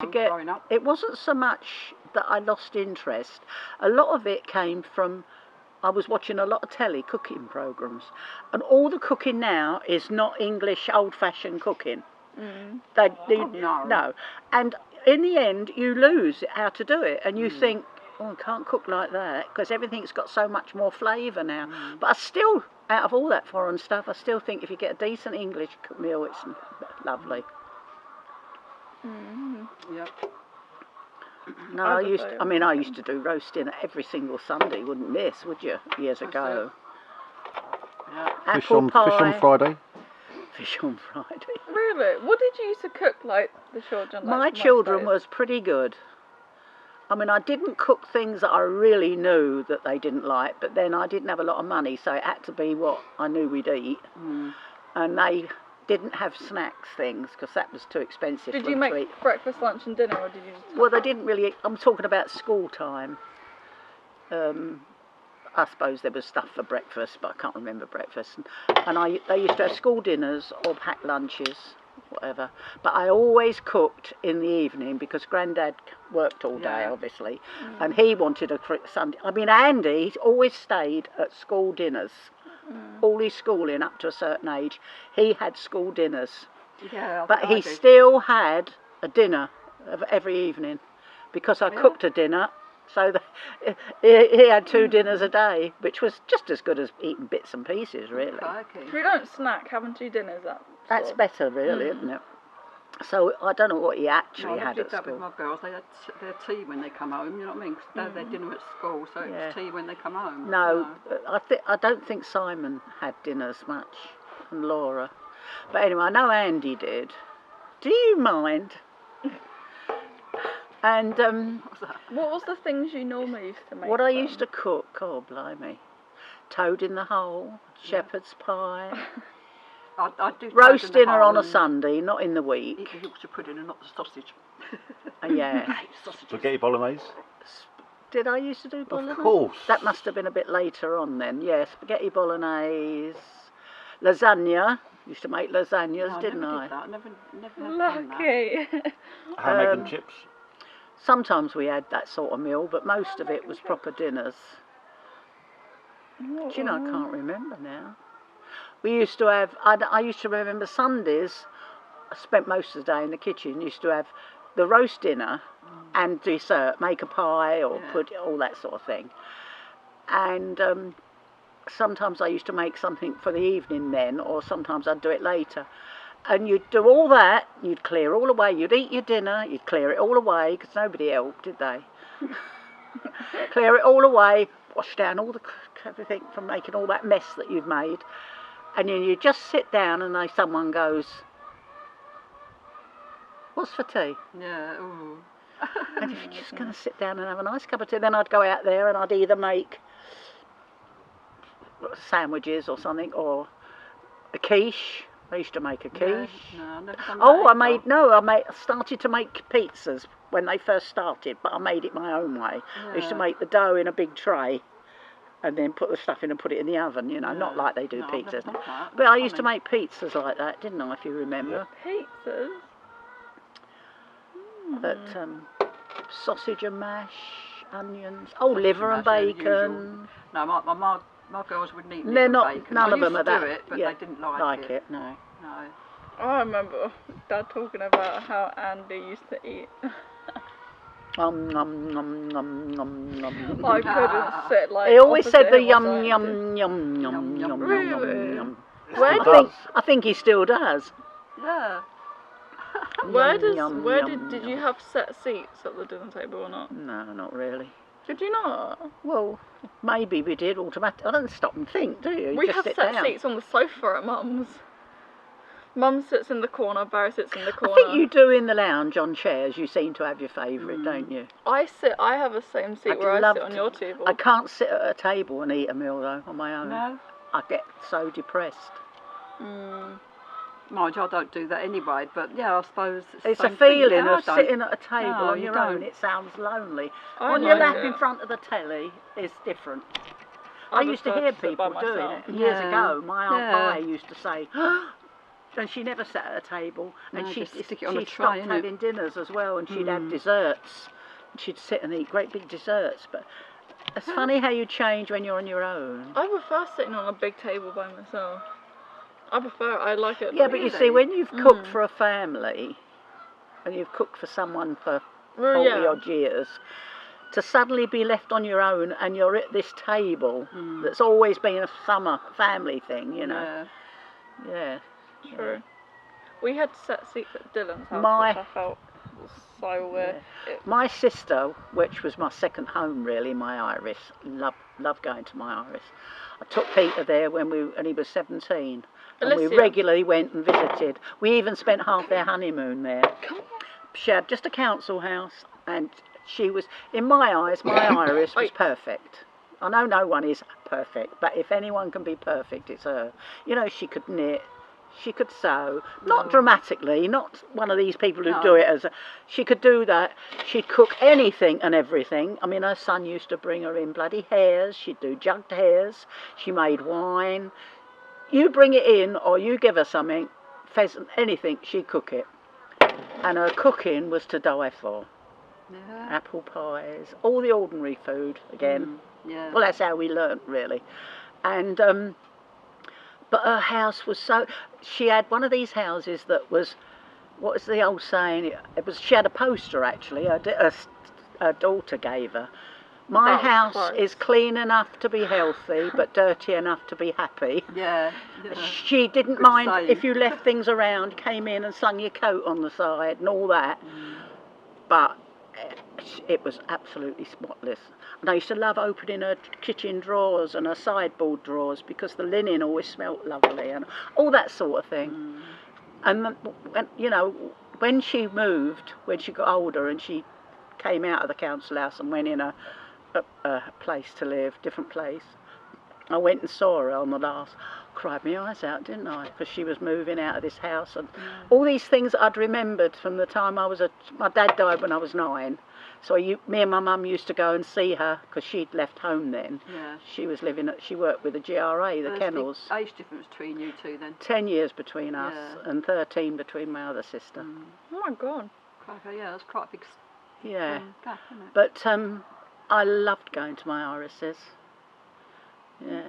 growing up. It wasn't so much that I lost interest. A lot of it came from I was watching a lot of telly cooking programmes, and all the cooking now is not English old-fashioned cooking. No, and in the end you lose how to do it, and you think, oh, I can't cook like that because everything's got so much more flavour now. But I still, out of all that foreign stuff, I still think if you get a decent English meal, it's lovely. Yep. No, I used to do roast dinner every single Sunday. Wouldn't miss, would you? Years ago. Yeah. Apple pie. Fish on Friday. Fish on Friday. Really? What did you used to cook like the children? Like, My children was pretty good. I mean, I didn't cook things that I really knew that they didn't like, but then I didn't have a lot of money, so it had to be what I knew we'd eat. And they didn't have snacks things because that was too expensive Did for you them make to eat. breakfast, lunch and dinner, or did you just... Well, they didn't really. I'm talking about school time. I suppose there was stuff for breakfast, but I can't remember breakfast. And they used to have school dinners or packed lunches, whatever. But I always cooked in the evening because Grandad worked all day, obviously, and he wanted a Sunday. I mean, Andy always stayed at school dinners. All his schooling up to a certain age, he had school dinners. Yeah, but he still had a dinner every evening because I cooked a dinner. So he had 2 dinners a day, which was just as good as eating bits and pieces, really. If you don't snack, having 2 dinners, That's better, really, isn't it? So I don't know what he actually had at that school. with my girls. They had their tea when they come home. You know what I mean? 'Cause they had their dinner at school, so it was tea when they come home. No, I don't think Simon had dinners much, and Laura. But anyway, I know Andy did. Do you mind? And what was the things you normally used to make? what I used to cook, oh blimey, toad in the hole, shepherd's pie, I do roast dinner on a Sunday, not in the week. Eat the Yorkshire pudding and not the sausage. Yeah. Spaghetti bolognese. Did I used to do bolognese? Of course. That must have been a bit later on then. Yeah, spaghetti bolognese, lasagna. Used to make lasagnas, No, didn't never I? Did that. Never done that. Lucky. Ham, egg and chips. Sometimes we had that sort of meal, but most of it was proper dinners. Do you know, I can't remember now. We used to have, I used to remember Sundays, I spent most of the day in the kitchen, used to have the roast dinner and dessert, make a pie or put all that sort of thing. And sometimes I used to make something for the evening then, or sometimes I'd do it later. And you'd do all that, you'd clear all away, you'd eat your dinner, you'd clear it all away, because nobody helped, did they? Clear it all away, wash down all everything from making all that mess that you've made, and then you just sit down and someone goes, what's for tea? Yeah, ooh. And if you're just going to sit down and have a nice cup of tea, then I'd go out there and I'd either make sandwiches or something, or a quiche. I used to make a quiche. No, never done I started to make pizzas when they first started, but I made it my own way. I used to make the dough in a big tray and then put the stuff in and put it in the oven, you know, not like they do pizzas. But I used to make pizzas like that, didn't I, if you remember? Pizzas? That sausage and mash, onions, liver and bacon. No, my girls wouldn't eat They're liver not, bacon. none of them are that. Do it, but they didn't like it. No. No. I remember Dad talking about how Andy used to eat. Nom, nom, nom, nom, nom, nom. I couldn't sit like. He always said the opposite yum, him, yum, yum, yum, yum, Really? yum, Where I think he still does. Yeah. Did you have set seats at the dinner table or not? No, not really. Did you not? Well, maybe we did automatic. I don't stop and think, do you? We just have sit set down. seats on the sofa at Mum's. Mum sits in the corner, Barry sits in the corner. I think you do in the lounge on chairs. You seem to have your favourite, don't you? I have the same seat where I sit on your table. I can't sit at a table and eat a meal though on my own. No. I get so depressed. Mind you, I don't do that anyway, but yeah, I suppose it's the a same thing. feeling Yeah, of sitting at a table on your own. It sounds lonely. On your lap in front of the telly is different. I used to hear people doing it years ago. My Aunt Vi used to say, and she never sat at a table, and No, she just stick it on a she tray, stopped innit? having dinners as well, and she'd have desserts. She'd sit and eat great big desserts, but it's funny how you change when you're on your own. I prefer sitting on a big table by myself. I like it. Yeah, but you see, when you've cooked for a family, and you've cooked for someone for 40 odd years, to suddenly be left on your own and you're at this table that's always been a summer family thing, you know. Yeah. True. We had set seats at Dylan's house, My- which I felt was so weird. My sister, which was my second home really, my Iris, loved going to my Iris. I took Peter there when he was 17, and we Alicia. regularly went and visited. We even spent half their honeymoon there. She had just a council house, and she was, in my eyes, my Iris was perfect. I know no one is perfect, but if anyone can be perfect, it's her. You know, she could knit, she could sew, not dramatically, not one of these people who do it as a, she could do that. She'd cook anything and everything. I mean, her son used to bring her in bloody hares, she'd do jugged hares, she made wine. You bring it in, or you give her something, pheasant, anything, she'd cook it. And her cooking was to die for. Yeah. Apple pies, all the ordinary food again. Yeah. Well, that's how we learnt, really. And but her house was so. She had one of these houses that was, what was the old saying? It was. She had a poster actually. Her daughter gave her. My house is clean enough to be healthy, but dirty enough to be happy. Yeah. She didn't Good mind saying. if you left things around, came in and slung your coat on the side and all that. But it was absolutely spotless. And I used to love opening her kitchen drawers and her sideboard drawers because the linen always smelt lovely and all that sort of thing. And you know, when she moved, when she got older and she came out of the council house and went in a place to live, different place, I went and saw her on the last. Cried my eyes out, didn't I? Because she was moving out of this house and all these things I'd remembered from the time I was my dad died when I was 9. So me and my mum used to go and see her because she'd left home then. Yeah. She was she worked with the GRA, the kennels. The age difference between you two then? 10 years between us and 13 between my other sister. Oh my god. Yeah, that's quite a big Yeah. gap, isn't it? But I loved going to my Irises. Yeah.